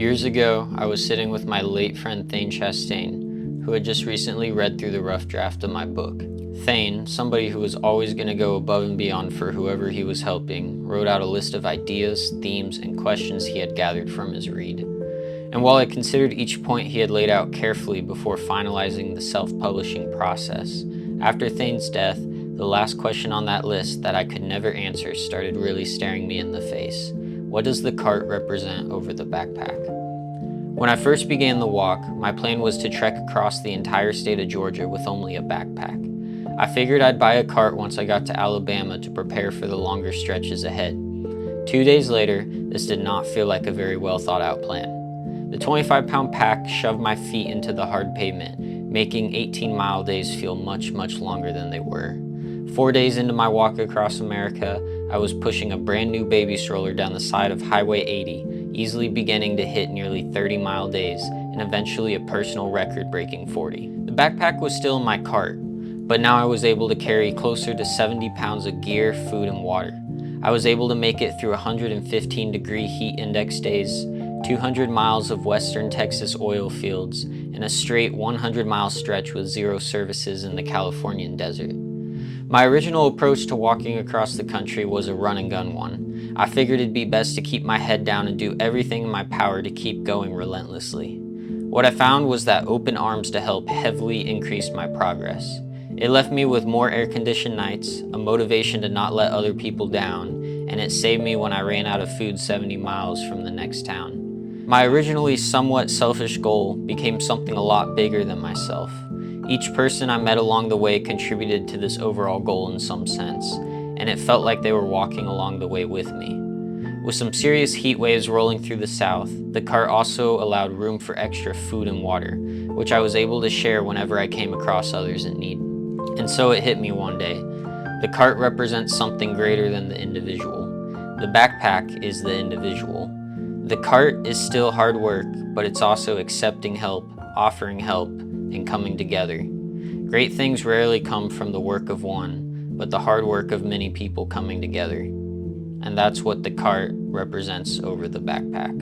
Years ago, I was sitting with my late friend Thane, who had just recently read through the rough draft of my book. Thane, somebody who was always going to go above and beyond for whoever he was helping, wrote out a list of ideas, themes, and questions he had gathered from his read. And while I considered each point he had laid out carefully before finalizing the self-publishing process, after Thane's death, the last question on that list that I could never answer started really staring me in the face. What does the cart represent over the backpack? When I first began the walk, my plan was to trek across the entire state of Georgia with only a backpack. I figured I'd buy a cart once I got to Alabama to prepare for the longer stretches ahead. 2 days later, this did not feel like a very well thought out plan. The 25-pound pack shoved my feet into the hard pavement, making 18-mile days feel much longer than they were. 4 days into my walk across America, I was pushing a brand new baby stroller down the side of Highway 80, easily beginning to hit nearly 30-mile days, and eventually a personal record-breaking 40. The backpack was still in my cart, but now I was able to carry closer to 70 pounds of gear, food, and water. I was able to make it through 115-degree heat index days, 200 miles of western Texas oil fields, and a straight 100-mile stretch with zero services in the Californian desert. My original approach to walking across the country was a run-and-gun one. I figured it'd be best to keep my head down and do everything in my power to keep going relentlessly. What I found was that open arms to help heavily increased my progress. It left me with more air-conditioned nights, a motivation to not let other people down, and it saved me when I ran out of food 70 miles from the next town. My originally somewhat selfish goal became something a lot bigger than myself. Each person I met along the way contributed to this overall goal in some sense, and it felt like they were walking along the way with me. With some serious heat waves rolling through the south, the cart also allowed room for extra food and water, which I was able to share whenever I came across others in need. And so it hit me one day. The cart represents something greater than the individual. The backpack is the individual. The cart is still hard work, but it's also accepting help, offering help, and coming together. Great things rarely come from the work of one, but the hard work of many people coming together. And that's what the cart represents over the backpack.